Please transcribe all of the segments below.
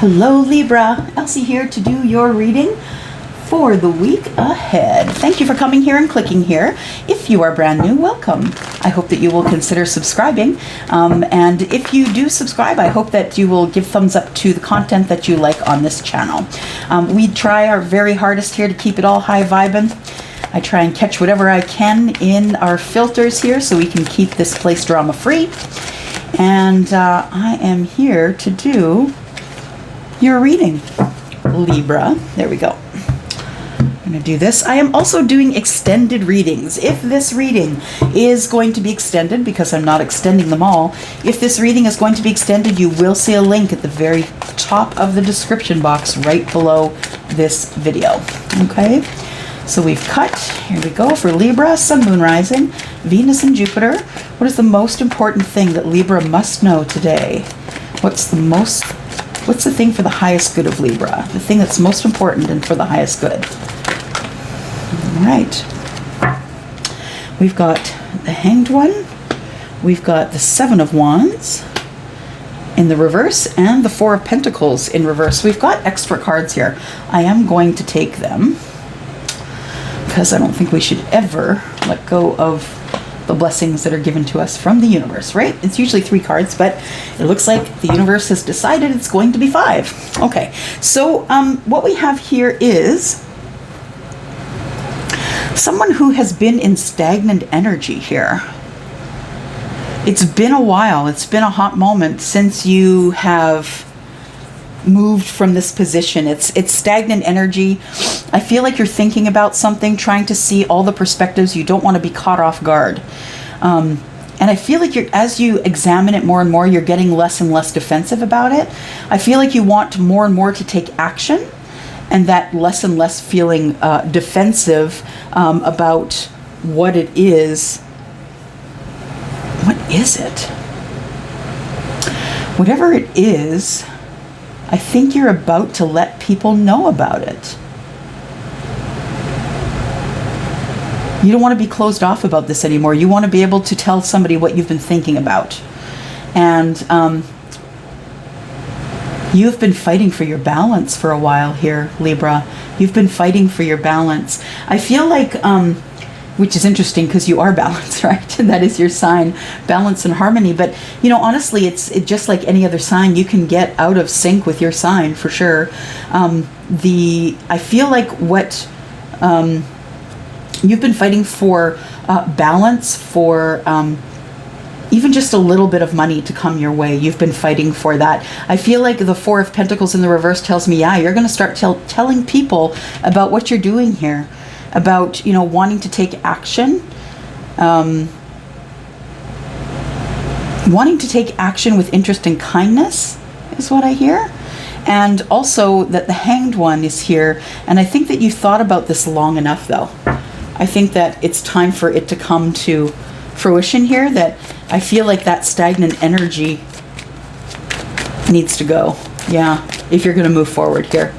Hello Libra, Elsie here to do your reading for the week ahead. Thank you for coming here and clicking here. If you are brand new, welcome. I hope that you will consider subscribing. And if you do subscribe, I hope that you will give thumbs up to the content that you like on this channel. We try our very hardest here to keep it all high vibing. I try and catch whatever I can in our filters here so we can keep this place drama free. And I am here to do your reading, Libra. There we go. I'm going to do this. I am also doing extended readings. If this reading is going to be extended, because I'm not extending them all, if this reading is going to be extended, you will see a link at the very top of the description box right below this video. Okay? So we've cut, here we go, for Libra, Sun, Moon, Rising, Venus and Jupiter. What is the most important thing that Libra must know today? What's the thing for the highest good of Libra? The thing that's most important and for the highest good. All right. We've got the Hanged One. We've got the Seven of Wands in the reverse and the Four of Pentacles in reverse. We've got extra cards here. I am going to take them because I don't think we should ever let go of the blessings that are given to us from the universe, right? It's usually 3 cards, but it looks like the universe has decided it's going to be 5. Okay, so what we have here is someone who has been in stagnant energy here. It's been a while. It's been a hot moment since you have moved from this position. It's stagnant energy. I feel like you're thinking about something, trying to see all the perspectives. You don't want to be caught off guard. And I feel like as you examine it more and more, you're getting less and less defensive about it. I feel like you want more and more to take action, and that less and less feeling defensive about what it is. What is it? Whatever it is, I think you're about to let people know about it. You don't want to be closed off about this anymore. You want to be able to tell somebody what you've been thinking about. And you've been fighting for your balance for a while here, Libra. You've been fighting for your balance. I feel like, which is interesting because you are balanced, right? And that is your sign, balance and harmony. But, you know, honestly, it's just like any other sign. You can get out of sync with your sign for sure. I feel like what you've been fighting for balance, for even just a little bit of money to come your way. You've been fighting for that. I feel like the Four of Pentacles in the reverse tells me, yeah, you're going to start telling people about what you're doing here. About, you know, wanting to take action, wanting to take action with interest and kindness is what I hear. And also that the Hanged One is here. And I think that you thought about this long enough, though. I think that it's time for it to come to fruition here, that I feel like that stagnant energy needs to go. Yeah, if you're going to move forward here.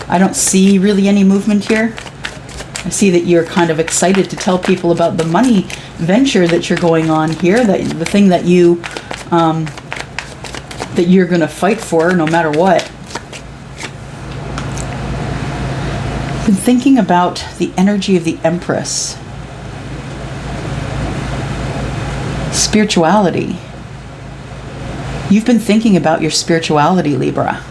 I don't see really any movement here. I see that you're kind of excited to tell people about the money venture that you're going on here, that the thing that you're going to fight for no matter what. Been thinking about the energy of the Empress. Spirituality. You've been thinking about your spirituality, Libra.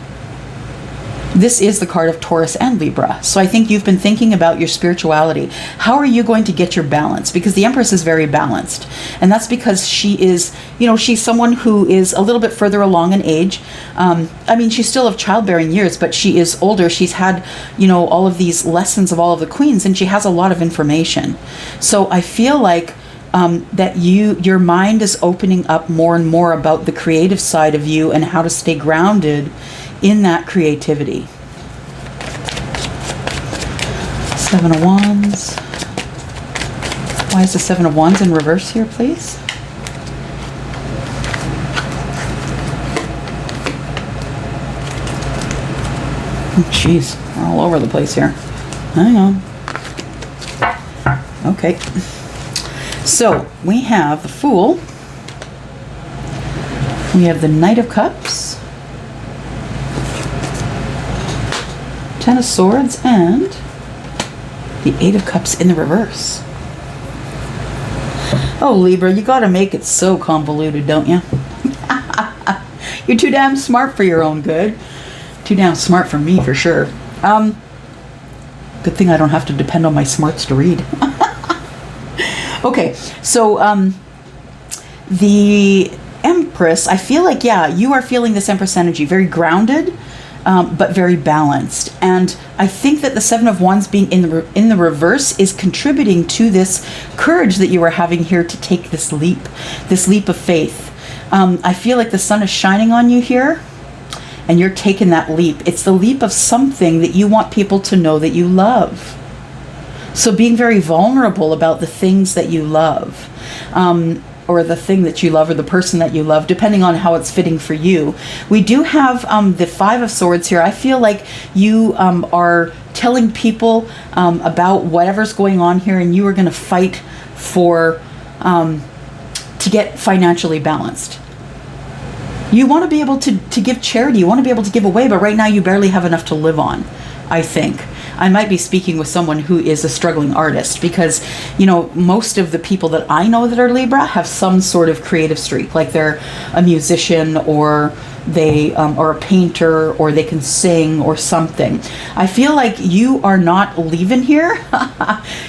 This is the card of Taurus and Libra. So I think you've been thinking about your spirituality. How are you going to get your balance? Because the Empress is very balanced. And that's because she is, you know, she's someone who is a little bit further along in age. I mean, she's still of childbearing years, but she is older. She's had, you know, all of these lessons of all of the queens, and she has a lot of information. So I feel like that your mind is opening up more and more about the creative side of you and how to stay grounded in that creativity. Seven of Wands. Why is the Seven of Wands in reverse here, please? Oh, jeez, we're all over the place here. Hang on. Okay. So we have the Fool. We have the Knight of Cups. Ten of Swords and the Eight of Cups in the reverse. Oh, Libra, you gotta make it so convoluted, don't you? You're too damn smart for your own good. Too damn smart for me, for sure. Good thing I don't have to depend on my smarts to read. Okay, so the Empress, I feel like, yeah, you are feeling this Empress energy, very grounded, but very balanced. And I think that the Seven of Wands being in the reverse is contributing to this courage that you are having here to take this leap of faith. I feel like the sun is shining on you here, and you're taking that leap. It's the leap of something that you want people to know that you love. So being very vulnerable about the things that you love, or the thing that you love, or the person that you love, depending on how it's fitting for you. We do have the Five of Swords here. I feel like you are telling people about whatever's going on here, and you are going to fight for to get financially balanced. You want to be able to give charity. You want to be able to give away, but right now you barely have enough to live on, I think. I might be speaking with someone who is a struggling artist, because, you know, most of the people that I know that are Libra have some sort of creative streak, like they're a musician, or they are a painter, or they can sing or something. I feel like you are not leaving here.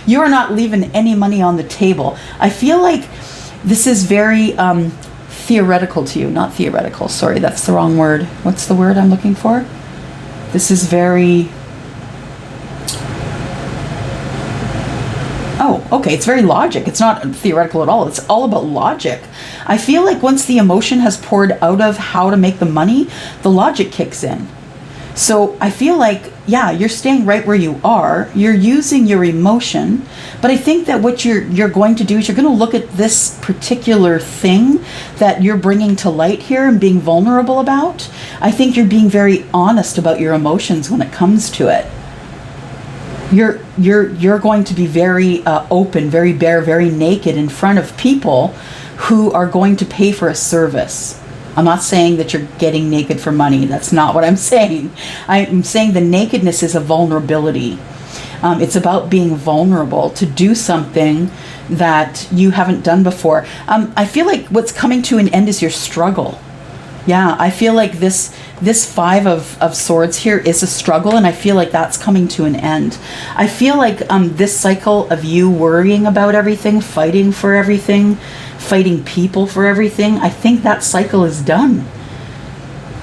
You are not leaving any money on the table. I feel like this is very theoretical to you. Not theoretical, sorry, that's the wrong word. What's the word I'm looking for? This is very... Oh, okay, it's very logic. It's not theoretical at all. It's all about logic. I feel like once the emotion has poured out of how to make the money, the logic kicks in. So I feel like, yeah, you're staying right where you are. You're using your emotion. But I think that what you're going to do is you're going to look at this particular thing that you're bringing to light here and being vulnerable about. I think you're being very honest about your emotions when it comes to it. You're going to be very open, very bare, very naked in front of people who are going to pay for a service. I'm not saying that you're getting naked for money. That's not what I'm saying. I'm saying the nakedness is a vulnerability. It's about being vulnerable to do something that you haven't done before. I feel like what's coming to an end is your struggle. Yeah, I feel like this Five of Swords here is a struggle, and I feel like that's coming to an end. I feel like this cycle of you worrying about everything, fighting for everything, fighting people for everything, I think that cycle is done.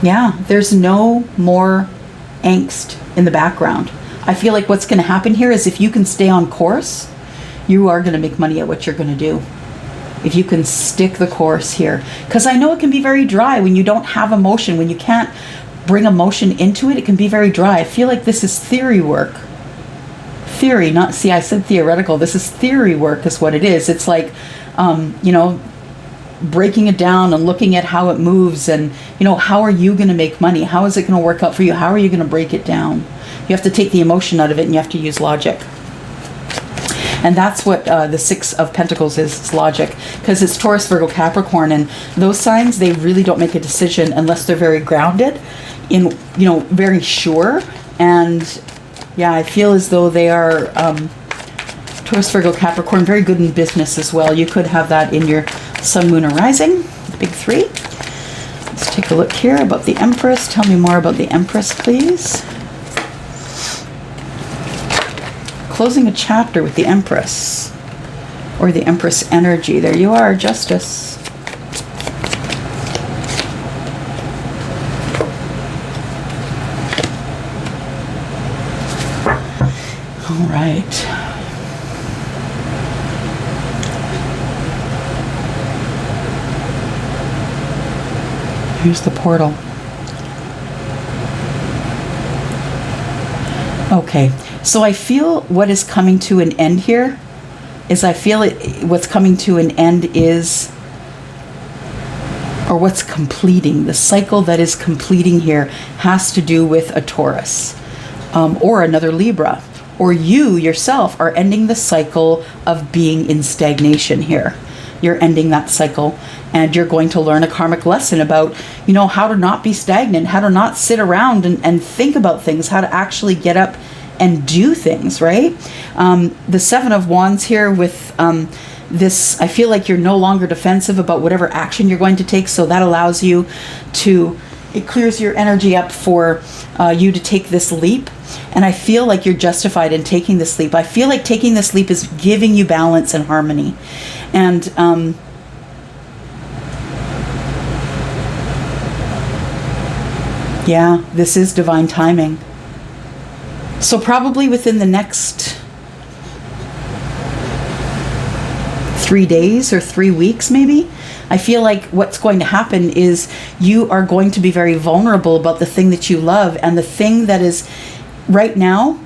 Yeah, there's no more angst in the background. I feel like what's going to happen here is if you can stay on course, you are going to make money at what you're going to do. If you can stick the course here. Because I know it can be very dry when you don't have emotion. When you can't bring emotion into it, it can be very dry. I feel like this is theory work. Theory, not, see, I said theoretical. This is theory work is what it is. It's like, you know, breaking it down and looking at how it moves, and, you know, how are you going to make money? How is it going to work out for you? How are you going to break it down? You have to take the emotion out of it, and you have to use logic. And that's what the Six of Pentacles is. It's logic, because it's Taurus, Virgo, Capricorn, and those signs, they really don't make a decision unless they're very grounded in, you know, very sure. And yeah, I feel as though they are Taurus, Virgo, Capricorn, very good in business as well. You could have that in your Sun, Moon, or Rising, the big three. Let's take a look here about the Empress. Tell me more about the Empress, please. Closing a chapter with the Empress, or the Empress energy. There you are, Justice. All right. Here's the portal. Okay. So I feel what is coming to an end here is what's coming to an end is, or what's completing, the cycle that is completing here has to do with a Taurus or another Libra, or you yourself are ending the cycle of being in stagnation here. you're ending that cycle, and you're going to learn a karmic lesson about, you know, how to not be stagnant, how to not sit around and think about things, how to actually get up and do things, right? The Seven of Wands here with this, I feel like you're no longer defensive about whatever action you're going to take, so that allows you to, it clears your energy up for you to take this leap. And I feel like you're justified in taking this leap. I feel like taking this leap is giving you balance and harmony. And yeah, this is divine timing. So probably within the next 3 days or 3 weeks, maybe, I feel like what's going to happen is you are going to be very vulnerable about the thing that you love, and the thing that is right now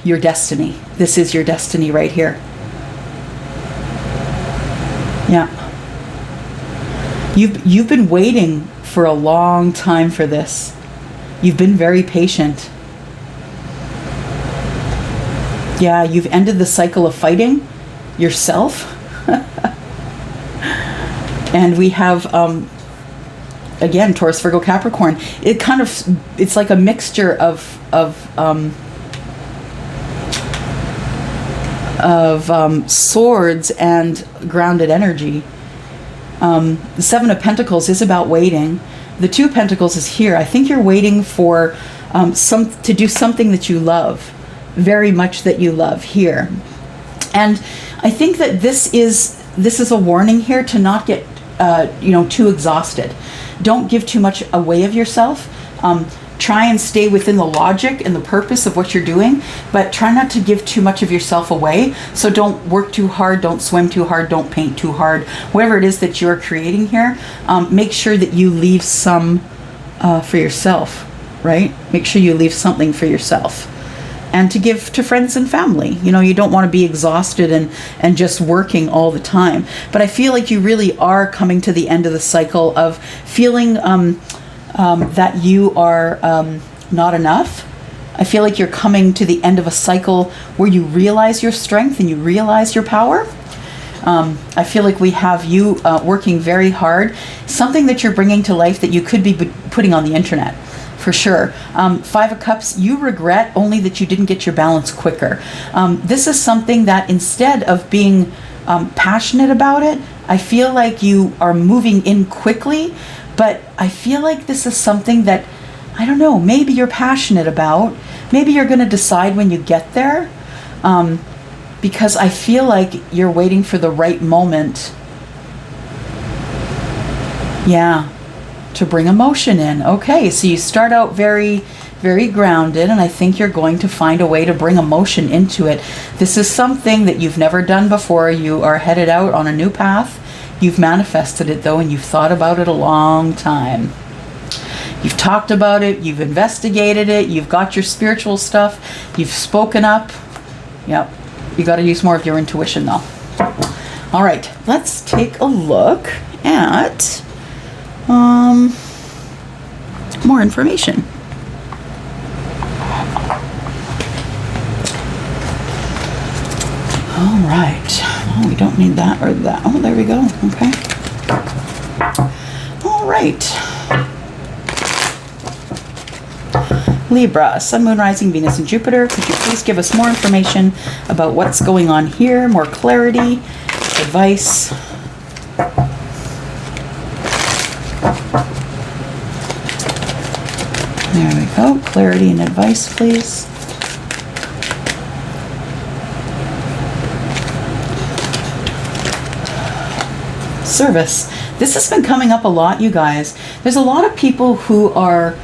your destiny. This is your destiny right here. Yeah. You've been waiting for a long time for this. You've been very patient. Yeah, you've ended the cycle of fighting yourself. And we have, again, Taurus, Virgo, Capricorn. It kind of, it's like a mixture of swords and grounded energy. The Seven of Pentacles is about waiting. The Two of Pentacles is here. I think you're waiting for to do something that you love, very much that you love here. And I think that this is a warning here to not get too exhausted. Don't give too much away of yourself. Try and stay within the logic and the purpose of what you're doing, but try not to give too much of yourself away. So don't work too hard, don't swim too hard, don't paint too hard. Whatever it is that you're creating here, make sure that you leave some for yourself, right? Make sure you leave something for yourself. And to give to friends and family. You know, you don't want to be exhausted and just working all the time. But I feel like you really are coming to the end of the cycle of feeling that you are not enough. I feel like you're coming to the end of a cycle where you realize your strength and you realize your power. I feel like we have you working very hard. Something that you're bringing to life that you could be putting on the internet. For sure. Five of Cups, you regret only that you didn't get your balance quicker. This is something that instead of being passionate about it, I feel like you are moving in quickly, but I feel like this is something that, I don't know, maybe you're passionate about. Maybe you're going to decide when you get there, because I feel like you're waiting for the right moment. Yeah. To bring emotion in. Okay, so you start out very, very grounded, and I think you're going to find a way to bring emotion into it. This is something that you've never done before. You are headed out on a new path. You've manifested it, though, and you've thought about it a long time. You've talked about it. You've investigated it. You've got your spiritual stuff. You've spoken up. Yep. You got to use more of your intuition, though. All right, let's take a look at more information. All right. Oh, we don't need that or that. Oh, there we go. Okay. All right. Libra, Sun, Moon, Rising, Venus, and Jupiter. Could you please give us more information about what's going on here? More clarity, advice. There we go. Clarity and advice, please. Service. This has been coming up a lot, you guys. There's a lot of people who are,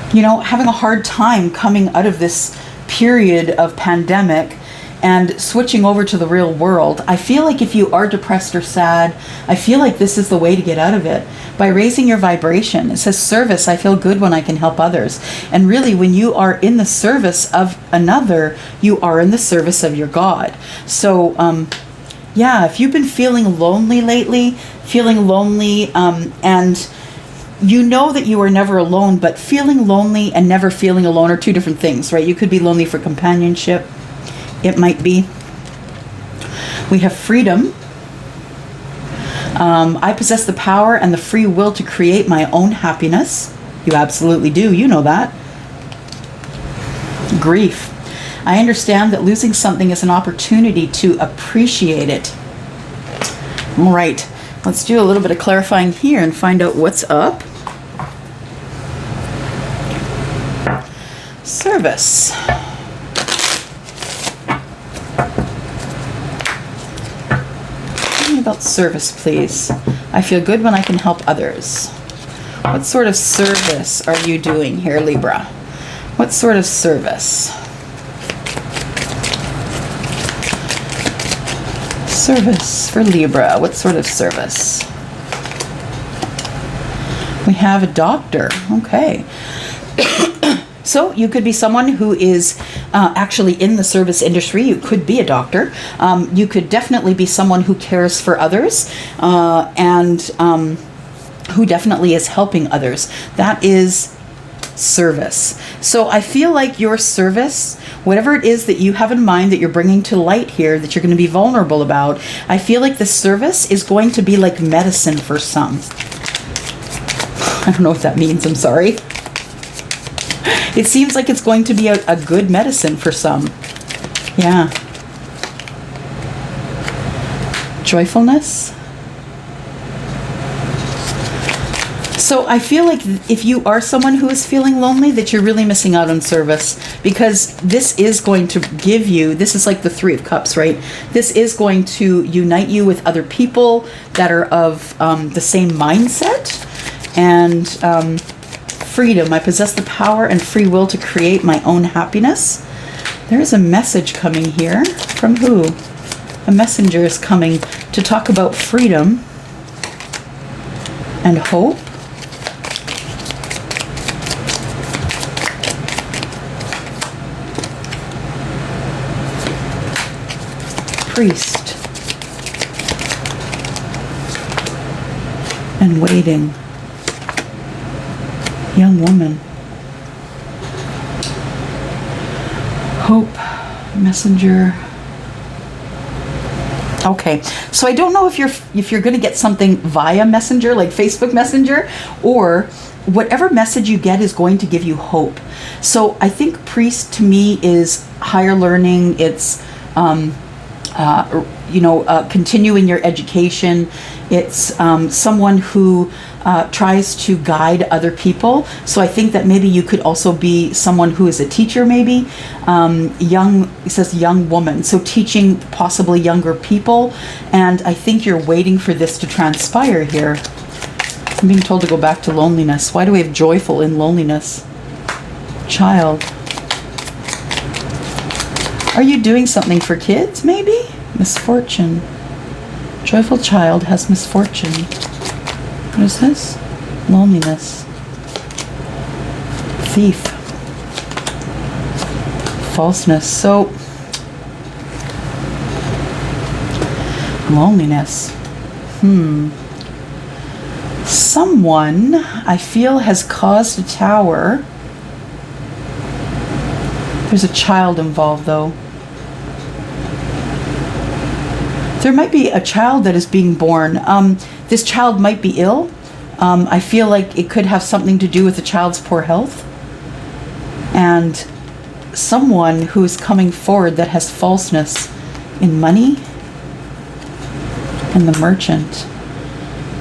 having a hard time coming out of this period of pandemic and switching over to the real world. I feel like if you are depressed or sad, I feel like this is the way to get out of it. By raising your vibration. It says service, I feel good when I can help others. And really, when you are in the service of another, you are in the service of your God. So, if you've been feeling lonely lately, and you know that you are never alone, but feeling lonely and never feeling alone are two different things, right? You could be lonely for companionship. It might be. We have freedom. I possess the power and the free will to create my own happiness. You absolutely do. You know that. Grief. I understand that losing something is an opportunity to appreciate it. All right. Let's do a little bit of clarifying here and find out what's up. Service. Tell me about service, please. I feel good when I can help others. What sort of service are you doing here, Libra? What sort of service? Service for Libra. What sort of service? We have a doctor. Okay. So you could be someone who is actually in the service industry. You could be a doctor. You could definitely be someone who cares for others and who definitely is helping others. That is service. So I feel like your service, whatever it is that you have in mind that you're bringing to light here, that you're going to be vulnerable about, I feel like the service is going to be like medicine for some. I don't know what that means. I'm sorry. It seems like it's going to be a good medicine for some. Yeah. Joyfulness. So I feel like if you are someone who is feeling lonely, that you're really missing out on service, because this is going to give you, this is like the Three of Cups, right? This is going to unite you with other people that are of the same mindset. And freedom. I possess the power and free will to create my own happiness. There is a message coming here. From who? A messenger is coming to talk about freedom and hope. Priest. And waiting. Young woman. Hope. Messenger. Okay, so I don't know if you're going to get something via Messenger, like Facebook Messenger, or whatever message you get is going to give you hope. So I think priest to me is higher learning. It's continuing your education. It's someone who tries to guide other people. So I think that maybe you could also be someone who is a teacher, maybe. It says young woman. So teaching possibly younger people. And I think you're waiting for this to transpire here. I'm being told to go back to loneliness. Why do we have joyful in loneliness? Child. Are you doing something for kids, maybe? Misfortune. Joyful child has misfortune. What is this? Loneliness. Thief. Falseness. So, loneliness. Someone, I feel, has caused a tower. There's a child involved, though. There might be a child that is being born. This child might be ill. I feel like it could have something to do with the child's poor health. And someone who is coming forward that has falseness in money and the merchant.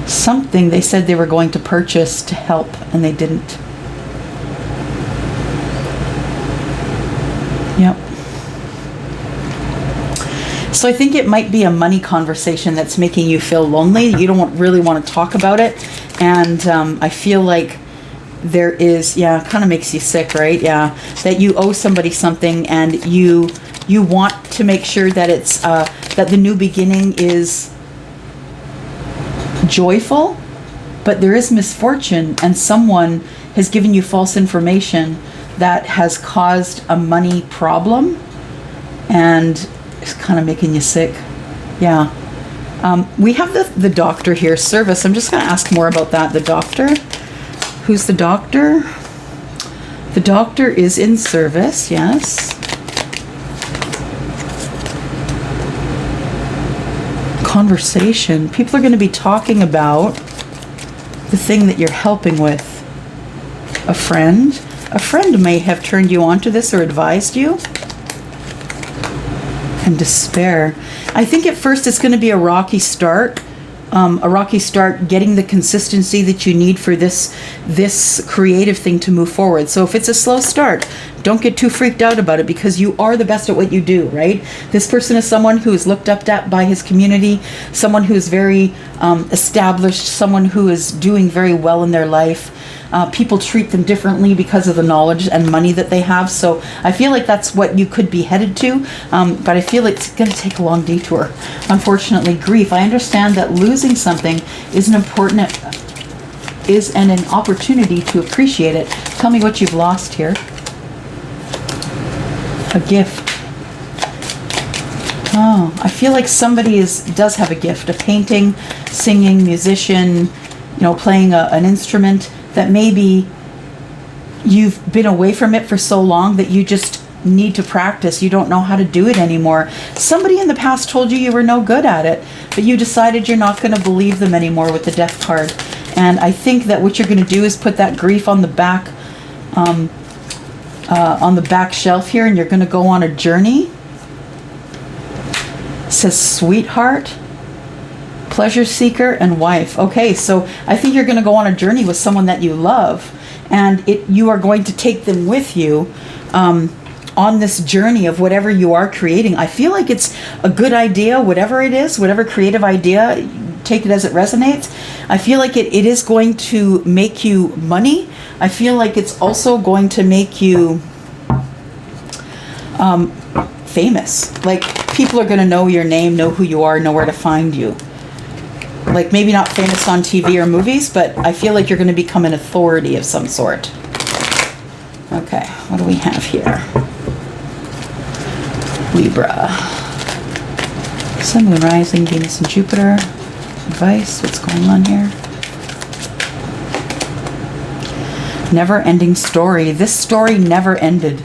Something they said they were going to purchase to help, and they didn't. Yep. So I think it might be a money conversation that's making you feel lonely. You don't really want to talk about it. And I feel like there is, it kind of makes you sick, right? Yeah, that you owe somebody something, and you want to make sure that it's that the new beginning is joyful, but there is misfortune, and someone has given you false information that has caused a money problem, and it's kind of making you sick. Yeah. We have the doctor here, service. I'm just going to ask more about that. The doctor. Who's the doctor? The doctor is in service, yes. conversation. People are going to be talking about the thing that you're helping with. A friend. A friend may have turned you onto this or advised you. And despair. I think at first it's going to be a rocky start. Getting the consistency that you need for this creative thing to move forward. So if it's a slow start, don't get too freaked out about it, because you are the best at what you do, right? This person is someone who is looked up at by his community, someone who is very established, someone who is doing very well in their life. People treat them differently because of the knowledge and money that they have. So I feel like that's what you could be headed to. But I feel it's going to take a long detour. Unfortunately, grief. I understand that losing something is an opportunity to appreciate it. Tell me what you've lost here. A gift. Oh, I feel like somebody does have a gift. A painting, singing, musician, playing an instrument. That maybe you've been away from it for so long that you just need to practice. You don't know how to do it anymore. Somebody in the past told you were no good at it, but you decided you're not going to believe them anymore with the Death card. And I think that what you're going to do is put that grief on the back shelf here, and you're going to go on a journey. It says sweetheart, pleasure seeker, and wife. Okay, so I think you're going to go on a journey with someone that you love, and you are going to take them with you on this journey of whatever you are creating. I feel like it's a good idea, whatever it is, whatever creative idea, take it as it resonates. I feel like it is going to make you money. I feel like it's also going to make you famous. Like, people are going to know your name, know who you are, know where to find you. Like, maybe not famous on TV or movies, but I feel like you're going to become an authority of some sort. Okay, what do we have here? Libra. Sun, Moon, Rising, Venus, and Jupiter. Advice, what's going on here? Never-ending story. This story never ended.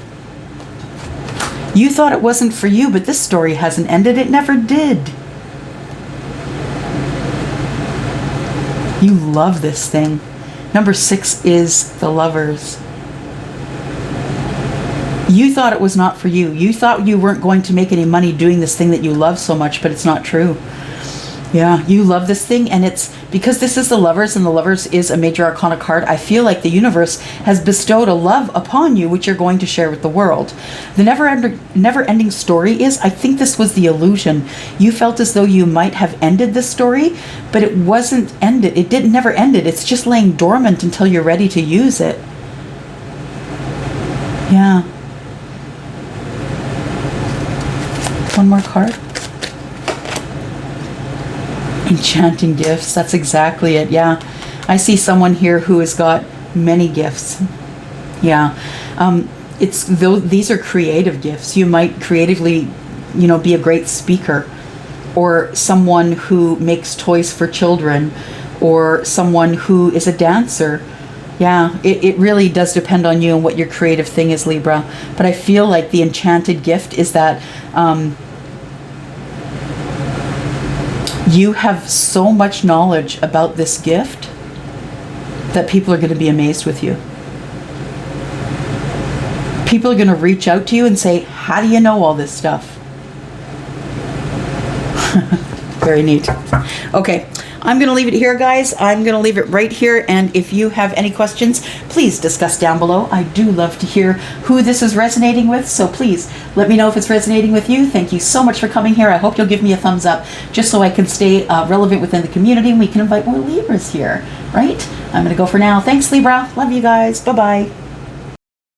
You thought it wasn't for you, but this story hasn't ended. It never did. You love this thing. Number 6 is the Lovers. You thought it was not for you. You thought you weren't going to make any money doing this thing that you love so much, but it's not true. Yeah, you love this thing, and it's because this is the Lovers, and the Lovers is a major arcana card. I feel like the universe has bestowed a love upon you, which you're going to share with the world. The never-ending story is, I think this was the illusion. You felt as though you might have ended this story, but it wasn't ended. It never ended. It's just laying dormant until you're ready to use it. Yeah. One more card. Enchanting gifts. That's exactly it. Yeah. I see someone here who has got many gifts. Yeah. These are creative gifts. You might creatively, be a great speaker, or someone who makes toys for children, or someone who is a dancer. Yeah, it really does depend on you and what your creative thing is, Libra. But I feel like the enchanted gift is that you have so much knowledge about this gift that people are going to be amazed with you. People are going to reach out to you and say, how do you know all this stuff? Very neat. Okay, I'm going to leave it here, guys. I'm going to leave it right here. And if you have any questions, please discuss down below. I do love to hear who this is resonating with. So please let me know if it's resonating with you. Thank you so much for coming here. I hope you'll give me a thumbs up just so I can stay relevant within the community, and we can invite more Libras here, right? I'm going to go for now. Thanks, Libra. Love you guys. Bye-bye.